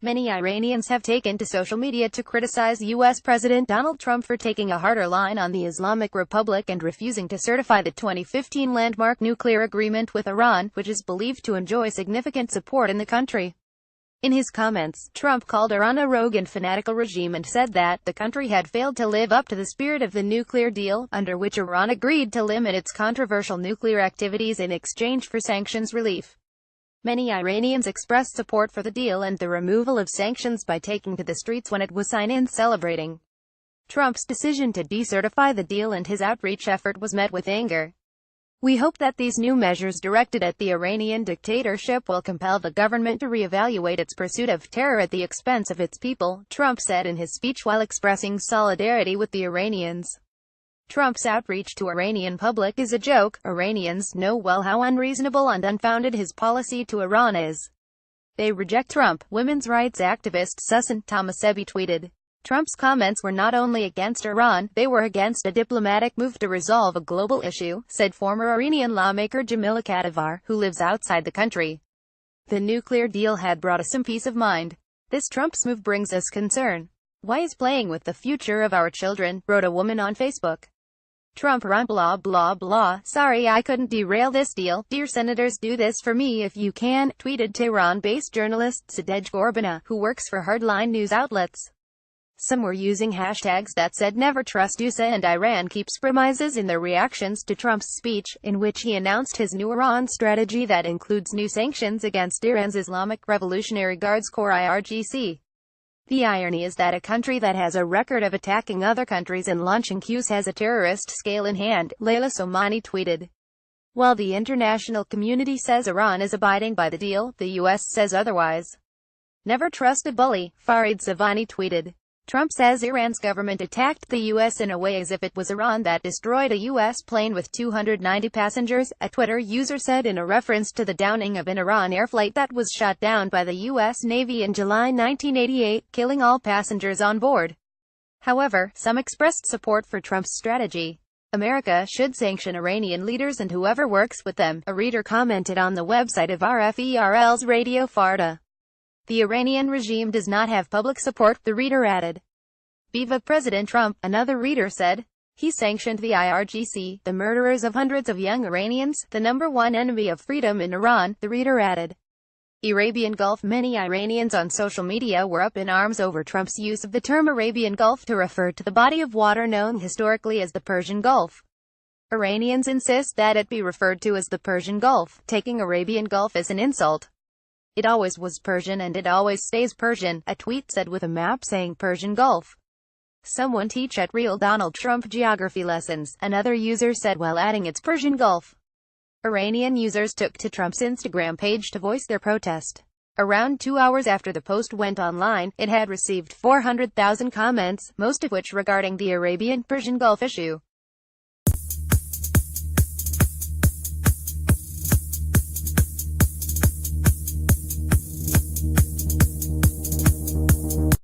Many Iranians have taken to social media to criticize U.S. President Donald Trump for taking a harder line on the Islamic Republic and refusing to certify the 2015 landmark nuclear agreement with Iran, which is believed to enjoy significant support in the country. In his comments, Trump called Iran a rogue and fanatical regime and said that the country had failed to live up to the spirit of the nuclear deal, under which Iran agreed to limit its controversial nuclear activities in exchange for sanctions relief. Many Iranians expressed support for the deal and the removal of sanctions by taking to the streets when it was signed in, celebrating Trump's decision to decertify the deal, and his outreach effort was met with anger. "We hope that these new measures directed at the Iranian dictatorship will compel the government to reevaluate its pursuit of terror at the expense of its people," Trump said in his speech while expressing solidarity with the Iranians. Trump's outreach to Iranian public is a joke. Iranians know well how unreasonable and unfounded his policy to Iran is. They reject Trump, women's rights activist Susan Thomasebi tweeted. Trump's comments were not only against Iran, they were against a diplomatic move to resolve a global issue, said former Iranian lawmaker Jamila Kadivar, who lives outside the country. The nuclear deal had brought us some peace of mind. This Trump's move brings us concern. Why is playing with the future of our children, wrote a woman on Facebook. Trump run blah blah blah, sorry I couldn't derail this deal, dear senators do this for me if you can, tweeted Tehran-based journalist Sadegh Gorbana, who works for hardline news outlets. Some were using hashtags that said never trust USA and Iran keeps promises in their reactions to Trump's speech, in which he announced his new Iran strategy that includes new sanctions against Iran's Islamic Revolutionary Guards Corps IRGC. The irony is that a country that has a record of attacking other countries and launching coups has a terrorist scale in hand, Leila Somani tweeted. While the international community says Iran is abiding by the deal, the U.S. says otherwise. Never trust a bully, Farid Savani tweeted. Trump says Iran's government attacked the U.S. in a way as if it was Iran that destroyed a U.S. plane with 290 passengers, a Twitter user said in a reference to the downing of an Iran air flight that was shot down by the U.S. Navy in July 1988, killing all passengers on board. However, some expressed support for Trump's strategy. America should sanction Iranian leaders and whoever works with them, a reader commented on the website of RFERL's Radio Farda. The Iranian regime does not have public support, the reader added. Viva President Trump, another reader said. He sanctioned the IRGC, the murderers of hundreds of young Iranians, the number one enemy of freedom in Iran, the reader added. Arabian Gulf. Many Iranians on social media were up in arms over Trump's use of the term Arabian Gulf to refer to the body of water known historically as the Persian Gulf. Iranians insist that it be referred to as the Persian Gulf, taking Arabian Gulf as an insult. It always was Persian and it always stays Persian, a tweet said with a map saying Persian Gulf. Someone teach at real Donald Trump geography lessons, another user said while adding it's Persian Gulf. Iranian users took to Trump's Instagram page to voice their protest. Around 2 hours after the post went online, it had received 400,000 comments, most of which regarding the Arabian-Persian Gulf issue.